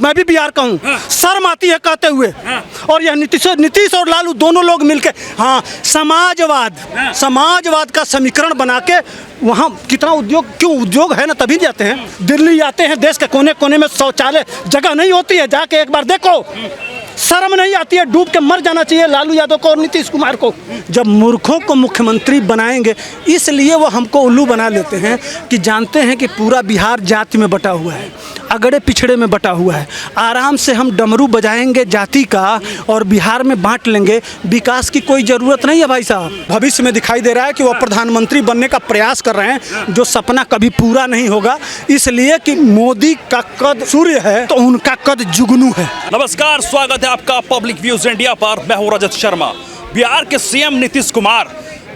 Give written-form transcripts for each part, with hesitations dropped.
मैं भी बिहार का हूँ, शर्म आती है कहते हुए। और यह नीतीश और लालू दोनों लोग मिलके समाजवाद का समीकरण बना के वहाँ कितना उद्योग, क्यों उद्योग है ना तभी जाते हैं। दिल्ली आते हैं, देश के कोने कोने में शौचालय जगह नहीं होती है, जाके एक बार देखो, शर्म नहीं आती है। डूब के मर जाना चाहिए लालू यादव को और नीतीश कुमार को। जब मूर्खों को मुख्यमंत्री बनाएंगे, इसलिए वो हमको उल्लू बना लेते हैं कि जानते हैं कि पूरा बिहार जाति में बटा हुआ है, अगड़े पिछड़े में बटा हुआ है। आराम से हम डमरू बजाएंगे जाति का और बिहार में बांट लेंगे। विकास की कोई ज़रूरत नहीं है भाई साहब। भविष्य में दिखाई दे रहा है कि वो प्रधानमंत्री बनने का प्रयास कर रहे हैं, जो सपना कभी पूरा नहीं होगा, इसलिए कि मोदी का कद सूर्य है तो उनका कद जुगनू है। नमस्कार, स्वागत है आपका पब्लिक व्यूज इंडिया पर। मैं हूं रजत शर्मा। बिहार के सीएम नीतीश कुमार,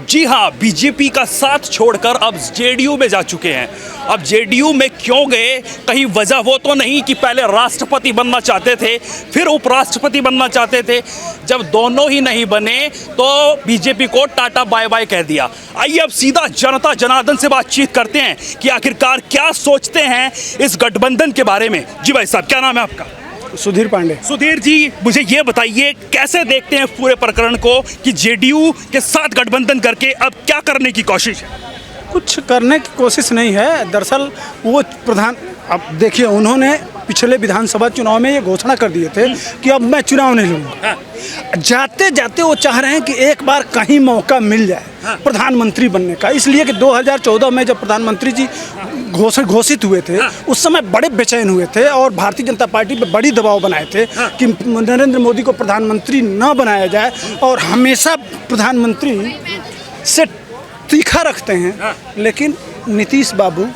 जी हां, बीजेपी का साथ छोड़कर अब जेडीयू में जा चुके हैं। अब जेडीयू में क्यों गए, कहीं वजह वो तो नहीं कि पहले राष्ट्रपति बनना चाहते थे, फिर उपराष्ट्रपति बनना चाहते थे। जब दोनों ही नहीं बने तो बीजेपी को टाटा बाय बाय कह दिया। आइए अब सीधा जनता जनार्दन से बातचीत करते हैं कि आखिरकार क्या सोचते हैं इस गठबंधन के बारे में। जी भाई साहब, क्या नाम है आपका? सुधीर पांडे। सुधीर जी, मुझे ये बताइए, कैसे देखते हैं पूरे प्रकरण को कि जेडीयू के साथ गठबंधन करके अब क्या करने की कोशिश है? कुछ करने की कोशिश नहीं है। दरअसल वो अब देखिए, उन्होंने पिछले विधानसभा चुनाव में ये घोषणा कर दिए थे कि अब मैं चुनाव नहीं लड़ूंगा। जाते जाते वो चाह रहे हैं कि एक बार कहीं मौका मिल जाए प्रधानमंत्री बनने का, इसलिए कि 2014 में जब प्रधानमंत्री जी घोषित हुए थे, उस समय बड़े बेचैन हुए थे और भारतीय जनता पार्टी पे बड़ी दबाव बनाए थे कि नरेंद्र मोदी को प्रधानमंत्री न बनाया जाए, और हमेशा प्रधानमंत्री से तीखा रखते हैं। लेकिन नीतीश बाबू,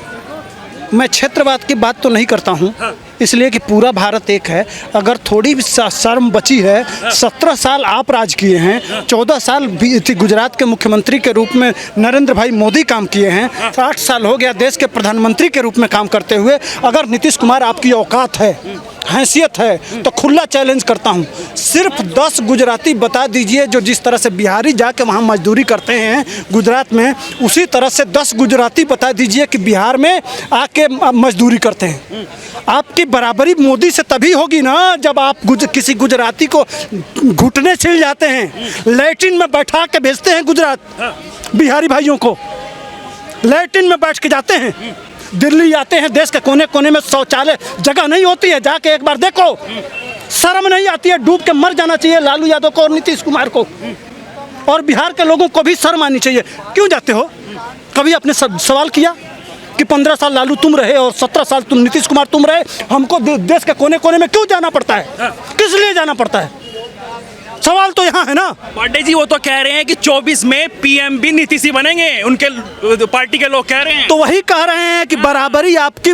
मैं क्षेत्रवाद की बात तो नहीं करता हूँ, इसलिए कि पूरा भारत एक है। अगर थोड़ी भी शर्म बची है, 17 साल आप राज किए हैं, 14 साल गुजरात के मुख्यमंत्री के रूप में नरेंद्र भाई मोदी काम किए हैं, 8 साल हो गया देश के प्रधानमंत्री के रूप में काम करते हुए। अगर नीतीश कुमार आपकी औकात है, हैसियत है, तो खुला चैलेंज करता हूं, सिर्फ 10 गुजराती बता दीजिए जो जिस तरह से बिहारी जाके वहां मजदूरी करते हैं गुजरात में, उसी तरह से 10 गुजराती बता दीजिए कि बिहार में आके मजदूरी करते हैं। आपकी बराबरी मोदी से तभी होगी ना जब आप किसी गुजराती को घुटने छिल जाते हैं, लैट्रिन में बैठा के भेजते हैं। गुजरात बिहारी भाइयों को लैट्रिन में बैठ के जाते हैं। दिल्ली आते हैं, देश के कोने कोने में शौचालय जगह नहीं होती है, जाके एक बार देखो, शर्म नहीं आती है। डूब के मर जाना चाहिए लालू यादव को और नीतीश कुमार को, और बिहार के लोगों को भी शर्म आनी चाहिए। क्यों जाते हो? कभी आपने सवाल किया कि 15 साल लालू तुम रहे और 17 साल तुम नीतीश कुमार तुम रहे, हमको देश के कोने कोने में क्यों जाना पड़ता है? किस लिए जाना पड़ता है? सवाल तो यहाँ है ना। पांडे जी, वो तो कह रहे हैं कि 24 में पीएम भी नीतीश ही बनेंगे, उनके पार्टी के लोग कह रहे हैं। तो वही कह रहे हैं कि बराबरी आपकी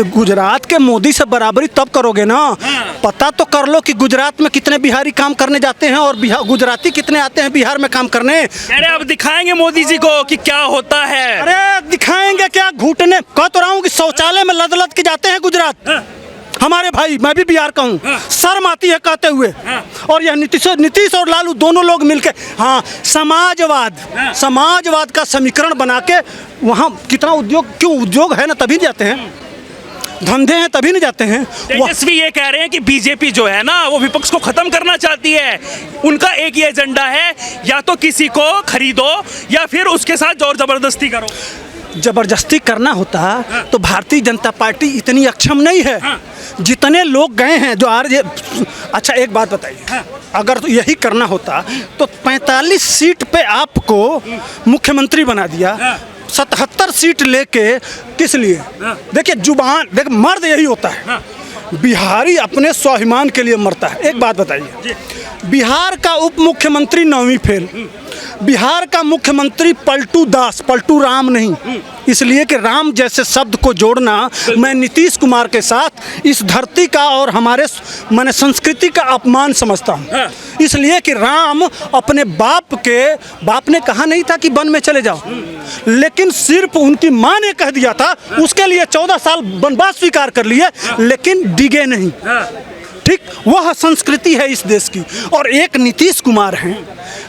गुजरात के मोदी से बराबरी तब करोगे ना। पता तो कर लो कि गुजरात में कितने बिहारी काम करने जाते हैं और गुजराती कितने आते हैं बिहार में काम करने। अरे अब दिखाएंगे मोदी जी को कि क्या होता है। अरे दिखाएंगे क्या, घुटने कह तो रहा हूँ कि शौचालय में लद लद के जाते हैं गुजरात हमारे भाई। मैं भी बिहार का हूँ, शर्म आती है कहते हुए। और यह नीतीश और लालू दोनों लोग मिलके समाजवाद का समीकरण बना के वहाँ कितना उद्योग, क्यों उद्योग है ना तभी जाते हैं, धंधे हैं तभी नहीं जाते हैं। तेजस्वी ये कह रहे हैं कि बीजेपी जो है ना वो विपक्ष को खत्म करना चाहती है। उनका एक ही एजेंडा है, या तो किसी को खरीदो या फिर उसके साथ जोर जबरदस्ती करो। जबरदस्ती करना होता तो भारतीय जनता पार्टी इतनी अक्षम नहीं है। जितने लोग गए हैं जो अच्छा एक बात बताइए, अगर तो यही करना होता तो 45 सीट पे आपको मुख्यमंत्री बना दिया, 77 सीट लेके किस लिए? देखिए जुबान, देखिए मर्द यही होता है, बिहारी अपने स्वाभिमान के लिए मरता है। एक बात बताइए, बिहार का उप मुख्यमंत्री 9वीं फेल, बिहार का मुख्यमंत्री पलटू दास, पलटू राम नहीं, इसलिए कि राम जैसे शब्द को जोड़ना मैं नीतीश कुमार के साथ इस धरती का और हमारे मैंने संस्कृति का अपमान समझता हूँ। इसलिए कि राम अपने बाप ने कहा नहीं था कि वन में चले जाओ, लेकिन सिर्फ उनकी माँ ने कह दिया था, उसके लिए 14 साल वनवास स्वीकार कर लिए, लेकिन डिगे नहीं। ठीक, वह संस्कृति है इस देश की। और एक नीतीश कुमार हैं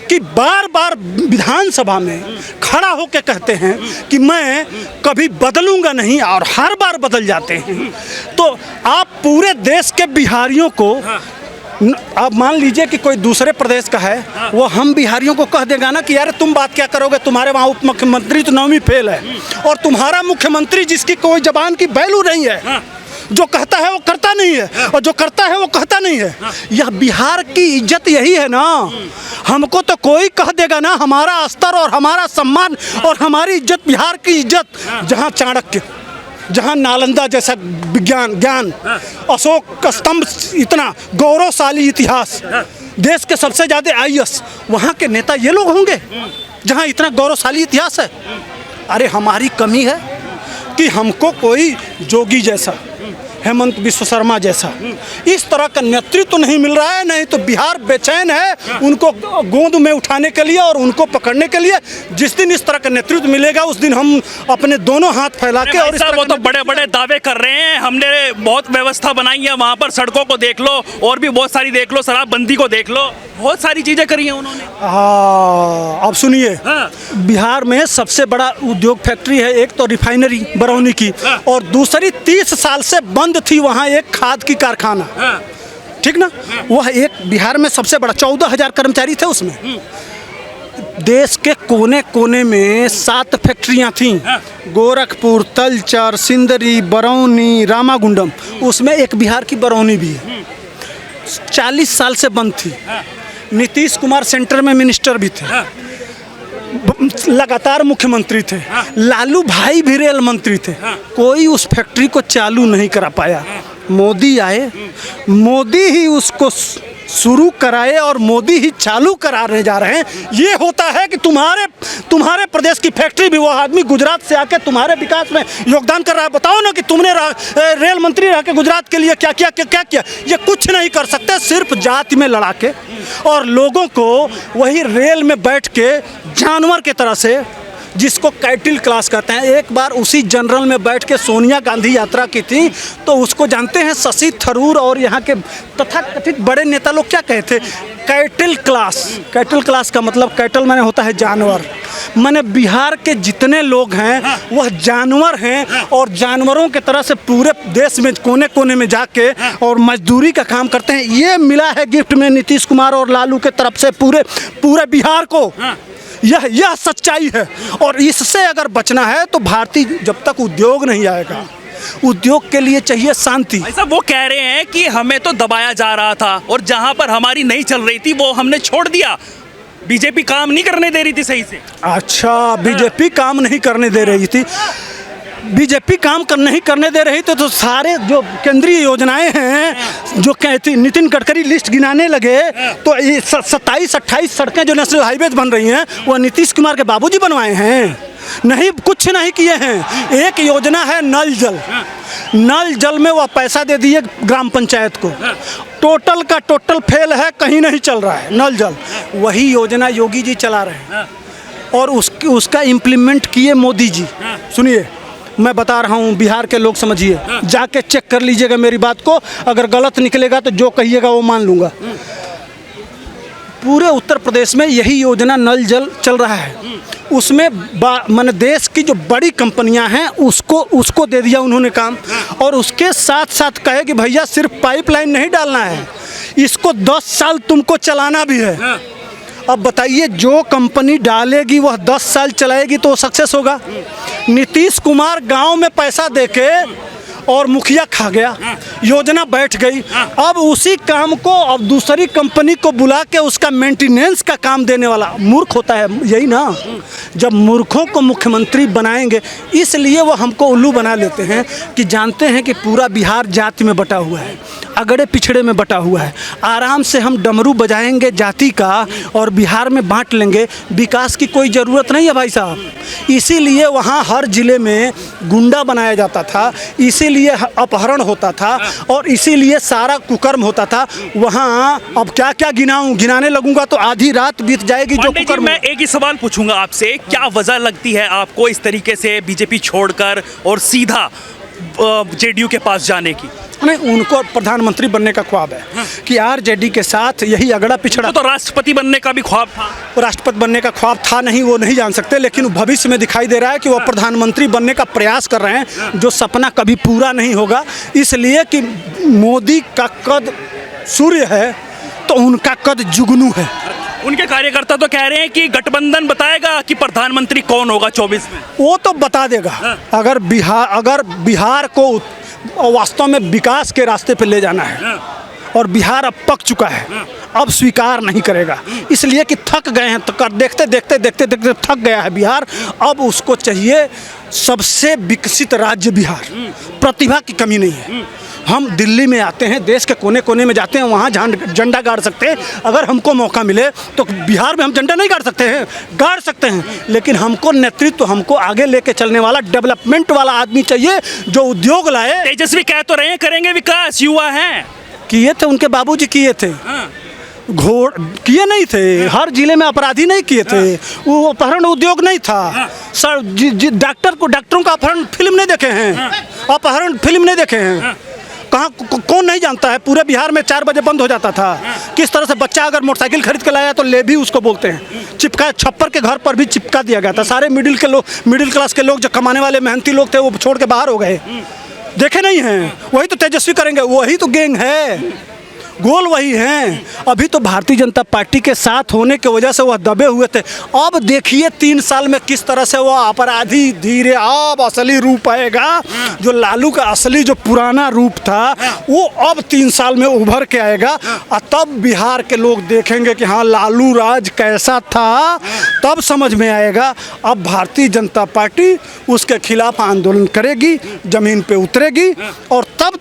कि बार बार विधानसभा में खड़ा होकर कहते हैं कि मैं कभी बदलूंगा नहीं, और हर बार बदल जाते हैं। तो आप पूरे देश के बिहारियों को, आप मान लीजिए कि कोई दूसरे प्रदेश का है, वो हम बिहारियों को कह देगा ना कि यार तुम बात क्या करोगे, तुम्हारे वहाँ उप मुख्यमंत्री तो 9वीं फेल है, और तुम्हारा मुख्यमंत्री जिसकी कोई जबान की वैल्यू नहीं है, जो कहता है वो करता नहीं है, और जो करता है वो कहता नहीं है। यह बिहार की इज्जत यही है ना। हमको तो कोई कह देगा ना, हमारा स्तर और हमारा सम्मान और हमारी इज्जत, बिहार की इज्जत, जहाँ चाणक्य, जहाँ नालंदा जैसा विज्ञान ज्ञान, अशोक स्तंभ, इतना गौरवशाली इतिहास, देश के सबसे ज़्यादा IAS, वहाँ के नेता ये लोग होंगे जहाँ इतना गौरवशाली इतिहास है। अरे हमारी कमी है कि हमको कोई जोगी जैसा, हेमंत विश्व शर्मा जैसा इस तरह का नेतृत्व नहीं मिल रहा है। नहीं तो बिहार बेचैन है उनको गोद में उठाने के लिए और उनको पकड़ने के लिए। जिस दिन इस तरह का नेतृत्व मिलेगा उस दिन हम अपने दोनों हाथ फैला के, और वो तो बड़े बड़े दावे कर रहे हैं, हमने बहुत व्यवस्था बनाई है, वहाँ पर सड़कों को देख लो और भी बहुत सारी देख लो, शराबबंदी को देख लो, बहुत सारी चीजें करी हैं उन्होंने। हाँ, अब सुनिए, बिहार में सबसे बड़ा उद्योग फैक्ट्री है, एक तो रिफाइनरी बरौनी की, और दूसरी 30 साल से बंद थी वहाँ एक खाद की कारखाना, ठीक ना। वह एक बिहार में सबसे बड़ा, 14,000 कर्मचारी थे उसमें। देश के कोने कोने में 7 फैक्ट्रियाँ थीं, गोरखपुर, तलचर, सिंदरी, बरौनी, रामागुंडम, उसमें एक बिहार की बरौनी भी है। 40 साल से बंद थी। नीतीश कुमार सेंटर में मिनिस्टर भी थे, लगातार मुख्यमंत्री थे, लालू भाई भी रेल मंत्री थे, कोई उस फैक्ट्री को चालू नहीं करा पाया। मोदी आए, मोदी ही उसको शुरू कराए और मोदी ही चालू कराने जा रहे हैं। ये होता है कि तुम्हारे प्रदेश की फैक्ट्री भी, वो आदमी गुजरात से आके तुम्हारे विकास में योगदान कर रहा है। बताओ ना कि तुमने रेल मंत्री रह के गुजरात के लिए क्या किया। ये कुछ नहीं कर सकते, सिर्फ जाति में लड़ा के और लोगों को वही रेल में बैठ के जानवर के तरह से, जिसको कैटिल क्लास कहते हैं। एक बार उसी जनरल में बैठ के सोनिया गांधी यात्रा की थी, तो उसको जानते हैं शशि थरूर और यहाँ के तथाकथित बड़े नेता लोग क्या कहते, कैटिल क्लास। कैटिल क्लास का मतलब, कैटल माने होता है जानवर, माने बिहार के जितने लोग हैं वह जानवर हैं, और जानवरों के तरह से पूरे देश में कोने कोने में जाके और मजदूरी का काम करते हैं। ये मिला है गिफ्ट में नीतीश कुमार और लालू के तरफ से पूरे बिहार को। यह सच्चाई है, और इससे अगर बचना है तो भारतीय, जब तक उद्योग नहीं आएगा, उद्योग के लिए चाहिए शांति। ऐसा वो कह रहे हैं कि हमें तो दबाया जा रहा था और जहां पर हमारी नहीं चल रही थी वो हमने छोड़ दिया, बीजेपी काम नहीं करने दे रही थी सही से। अच्छा, बीजेपी काम नहीं करने दे रही थी, बीजेपी काम नहीं करने दे रही तो सारे जो केंद्रीय योजनाएं हैं, जो कहती नितिन गडकरी लिस्ट गिनाने लगे, तो 27-28 सड़कें जो नेशनल हाईवे बन रही हैं वो नीतीश कुमार के बाबूजी बनवाए हैं, नहीं कुछ नहीं किए हैं। एक योजना है नल जल, नल जल में वह पैसा दे दिए ग्राम पंचायत को, टोटल का टोटल फेल है, कहीं नहीं चल रहा है नल जल। वही योजना योगी जी चला रहे हैं और उसका इम्प्लीमेंट किए मोदी जी। सुनिए, मैं बता रहा हूँ, बिहार के लोग समझिए, जाके चेक कर लीजिएगा मेरी बात को, अगर गलत निकलेगा तो जो कहिएगा वो मान लूँगा। पूरे उत्तर प्रदेश में यही योजना नल जल चल रहा है। उसमें माने देश की जो बड़ी कंपनियां हैं उसको दे दिया उन्होंने काम, और उसके साथ साथ कहे कि भैया सिर्फ पाइपलाइन नहीं डालना है, इसको 10 साल तुमको चलाना भी है। अब बताइए, जो कंपनी डालेगी वह 10 साल चलाएगी तो सक्सेस होगा। नीतीश कुमार गांव में पैसा देके और मुखिया खा गया, योजना बैठ गई। अब उसी काम को अब दूसरी कंपनी को बुला के उसका मेंटेनेंस का काम देने वाला मूर्ख होता है, यही ना। जब मूर्खों को मुख्यमंत्री बनाएंगे, इसलिए वो हमको उल्लू बना लेते हैं कि जानते हैं कि पूरा बिहार जाति में बटा हुआ है, अगड़े पिछड़े में बटा हुआ है। आराम से हम डमरू बजाएंगे जाति का और बिहार में बांट लेंगे, विकास की कोई ज़रूरत नहीं है भाई साहब। इसीलिए वहाँ हर ज़िले में गुंडा बनाया जाता था, इसीलिए अपहरण होता था, और इसीलिए सारा कुकर्म होता था वहाँ। अब क्या क्या गिनाने लगूंगा तो आधी रात बीत जाएगी। जो कुकर्म, मैं एक ही सवाल पूछूंगा आपसे, क्या वजह लगती है आपको इस तरीके से बीजेपी छोड़कर और सीधा जेडीयू के पास जाने की? नहीं, उनको प्रधानमंत्री बनने का ख्वाब है कि आरजेडी के साथ यही अगड़ा पिछड़ा। तो राष्ट्रपति बनने का भी ख्वाब था। राष्ट्रपति बनने का ख्वाब था नहीं, वो नहीं जान सकते, लेकिन भविष्य में दिखाई दे रहा है कि वो प्रधानमंत्री बनने का प्रयास कर रहे हैं, जो सपना कभी पूरा नहीं होगा। इसलिए कि मोदी का कद सूर्य है तो उनका कद जुगनू है। उनके कार्यकर्ता तो कह रहे हैं कि गठबंधन बताएगा कि प्रधानमंत्री कौन होगा 24 में। वो तो बता देगा। अगर बिहार को वास्तव में विकास के रास्ते पे ले जाना है, और बिहार अब पक चुका है, अब स्वीकार नहीं करेगा, इसलिए कि थक गए हैं, तो देखते देखते देखते देखते थक गया है बिहार। अब उसको चाहिए सबसे विकसित राज्य बिहार। प्रतिभा की कमी नहीं है। हम दिल्ली में आते हैं, देश के कोने कोने में जाते हैं, वहाँ झंडा गाड़ सकते हैं। अगर हमको मौका मिले तो बिहार में हम झंडा नहीं गाड़ सकते हैं, गाड़ सकते हैं, लेकिन हमको नेतृत्व, हमको आगे लेके चलने वाला डेवलपमेंट वाला आदमी चाहिए, जो उद्योग लाए। तेजस्वी कह तो रहे हैं करेंगे विकास, युवा हैं। किए थे, उनके बाबूजी किए थे। घोड़ किए नहीं थे, हर जिले में अपराधी नहीं किए थे, वो अपहरण उद्योग नहीं था सर। डॉक्टरों का अपहरण फिल्म नहीं देखे हैं, अपहरण फिल्म नहीं देखे हैं। कहाँ कौन नहीं जानता है, पूरे बिहार में 4 बजे बंद हो जाता था। किस तरह से बच्चा अगर मोटरसाइकिल खरीद के लाया तो ले भी उसको बोलते हैं, चिपका, छप्पर के घर पर भी चिपका दिया गया था। सारे मिडिल क्लास के लोग, जो कमाने वाले मेहनती लोग थे, वो छोड़ के बाहर हो गए, देखे नहीं हैं। वही तो तेजस्वी करेंगे, वही तो गैंग है, गोल वही हैं। अभी तो भारतीय जनता पार्टी के साथ होने की वजह से वह दबे हुए थे। अब देखिए 3 साल में किस तरह से वह अपराधी धीरे अब असली रूप आएगा। जो लालू का असली जो पुराना रूप था, वो अब 3 साल में उभर के आएगा, और तब बिहार के लोग देखेंगे कि हाँ, लालू राज कैसा था, तब समझ में आएगा। अब भारतीय जनता पार्टी उसके खिलाफ आंदोलन करेगी, जमीन पे उतरेगी, और तब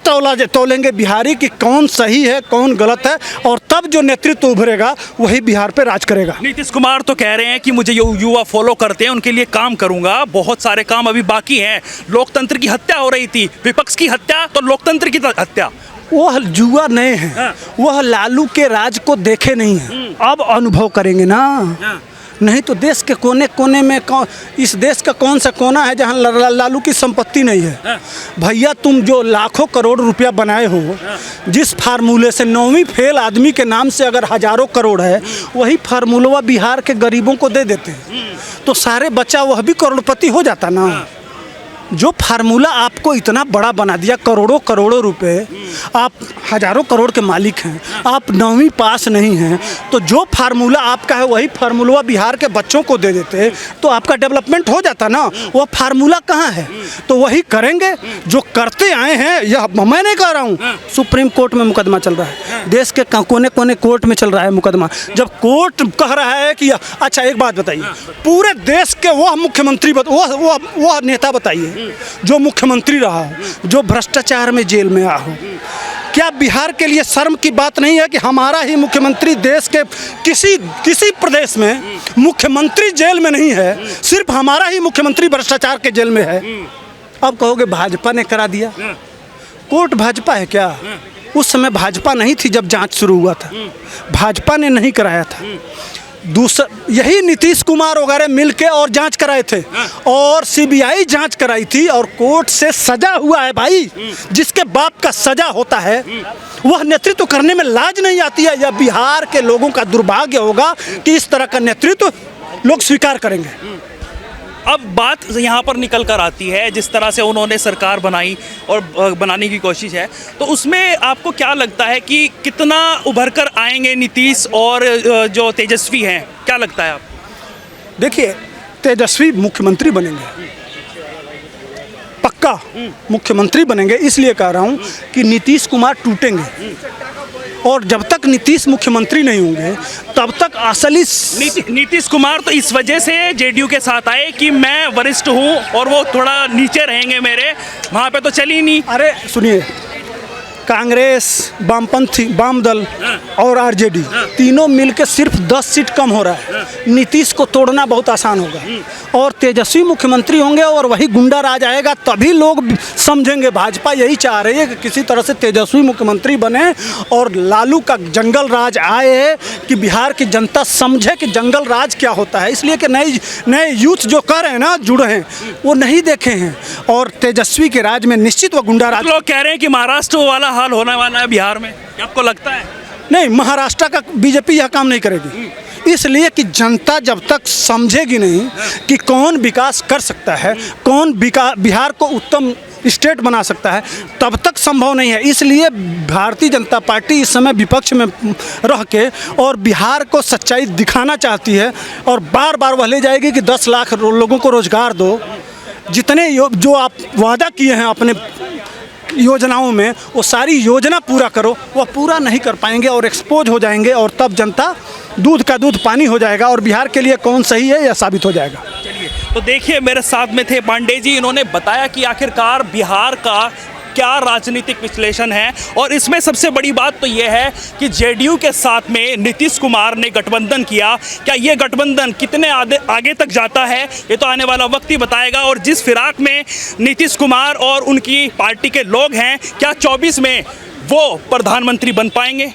तौलेंगे बिहारी कि कौन सही है, कौन गलत है, और तब जो नेतृत्व उभरेगा वही बिहार पे राज करेगा। नीतीश कुमार तो कह रहे हैं कि मुझे युवा फॉलो करते हैं, उनके लिए काम करूंगा, बहुत सारे काम अभी बाकी हैं। लोकतंत्र की हत्या हो रही थी, विपक्ष की हत्या तो लोकतंत्र की हत्या। वह जुआ नहीं है, वह लालू के राज को देखे नहीं है, अब अनुभव करेंगे ना। नहीं तो देश के कोने कोने में इस देश का कौन सा कोना है जहाँ लालू की संपत्ति नहीं है। भैया, तुम जो लाखों करोड़ रुपया बनाए हो, जिस फार्मूले से 9वीं फेल आदमी के नाम से अगर हजारों करोड़ है, वही फार्मूला बिहार के गरीबों को दे देते हैं तो सारे बच्चा वह भी करोड़पति हो जाता ना। जो फार्मूला आपको इतना बड़ा बना दिया, करोड़ों रुपए, आप हजारों करोड़ के मालिक हैं, आप 9वीं पास नहीं हैं, तो जो फार्मूला आपका है वही फार्मूला बिहार के बच्चों को दे देते तो आपका डेवलपमेंट हो जाता ना। वो फार्मूला कहाँ है? तो वही करेंगे जो करते आए हैं। यह मैं नहीं कह रहा हूँ, सुप्रीम कोर्ट में मुकदमा चल रहा है, देश के कोने कोने कोर्ट में चल रहा है मुकदमा। जब कोर्ट कह रहा है कि अच्छा, एक बात बताइए, पूरे देश के वह मुख्यमंत्री वह नेता बताइए जो मुख्यमंत्री रहा हो, जो भ्रष्टाचार में जेल में आ हो, क्या बिहार के लिए शर्म की बात नहीं है कि हमारा ही मुख्यमंत्री, देश के किसी प्रदेश में मुख्यमंत्री जेल में नहीं है, सिर्फ हमारा ही मुख्यमंत्री भ्रष्टाचार के जेल में है। अब कहोगे भाजपा ने करा दिया, कोर्ट भाजपा है क्या? उस समय भाजपा नहीं थी जब जांच शुरू हुआ था, भाजपा ने नहीं कराया था। दूसरा, यही नीतीश कुमार वगैरह मिलके और जांच कराए थे, और सीबीआई जांच कराई थी, और कोर्ट से सजा हुआ है। भाई, जिसके बाप का सजा होता है वह नेतृत्व करने में लाज नहीं आती है। यह बिहार के लोगों का दुर्भाग्य होगा कि इस तरह का नेतृत्व लोग स्वीकार करेंगे। अब बात यहाँ पर निकल कर आती है, जिस तरह से उन्होंने सरकार बनाई और बनाने की कोशिश है, तो उसमें आपको क्या लगता है कि कितना उभर कर आएंगे नीतीश और जो तेजस्वी हैं? क्या लगता है आप? देखिए, तेजस्वी मुख्यमंत्री बनेंगे, पक्का मुख्यमंत्री बनेंगे। इसलिए कह रहा हूँ कि नीतीश कुमार टूटेंगे, और जब तक नीतीश मुख्यमंत्री नहीं होंगे तब तक असली नीतीश कुमार तो इस वजह से जेडीयू के साथ आए कि मैं वरिष्ठ हूं और वो थोड़ा नीचे रहेंगे मेरे, वहां पे तो चली नहीं। अरे सुनिए, कांग्रेस, वामपंथी, वाम दल और आरजेडी तीनों मिलकर सिर्फ 10 सीट कम हो रहा है। नीतीश को तोड़ना बहुत आसान होगा और तेजस्वी मुख्यमंत्री होंगे और वही गुंडा राज आएगा, तभी लोग समझेंगे। भाजपा यही चाह रही है कि किसी तरह से तेजस्वी मुख्यमंत्री बने और लालू का जंगल राज आए, कि बिहार की जनता समझे कि जंगल राज क्या होता है। इसलिए कि नए यूथ जो कर रहे हैं ना, जुड़े हैं, वो नहीं देखे हैं और तेजस्वी के राज में निश्चित वो गुंडा राज। लोग कह रहे हैं कि महाराष्ट्र वाला हाल होने वाला है बिहार में, क्या आपको लगता है? नहीं, महाराष्ट्र का बीजेपी यह काम नहीं करेगी, इसलिए कि जनता जब तक समझेगी नहीं कि कौन विकास कर सकता है, कौन बिहार को उत्तम स्टेट बना सकता है, तब तक संभव नहीं है। इसलिए भारतीय जनता पार्टी इस समय विपक्ष में रह के और बिहार को सच्चाई दिखाना चाहती है और बार बार वह ले जाएगी कि 10 लाख लोगों को रोजगार दो। जितने जो आप वादा किए हैं अपने योजनाओं में, वो सारी योजना पूरा करो, वह पूरा नहीं कर पाएंगे और एक्सपोज हो जाएंगे और तब जनता दूध का दूध पानी हो जाएगा और बिहार के लिए कौन सही है यह साबित हो जाएगा। चलिए, तो देखिए मेरे साथ में थे पांडे जी, इन्होंने बताया कि आखिरकार बिहार का क्या राजनीतिक विश्लेषण है और इसमें सबसे बड़ी बात तो यह है कि जेडीयू के साथ में नीतीश कुमार ने गठबंधन किया। क्या ये गठबंधन कितने आगे तक जाता है, ये तो आने वाला वक्त ही बताएगा। और जिस फिराक में नीतीश कुमार और उनकी पार्टी के लोग हैं, क्या 24 में वो प्रधानमंत्री बन पाएंगे?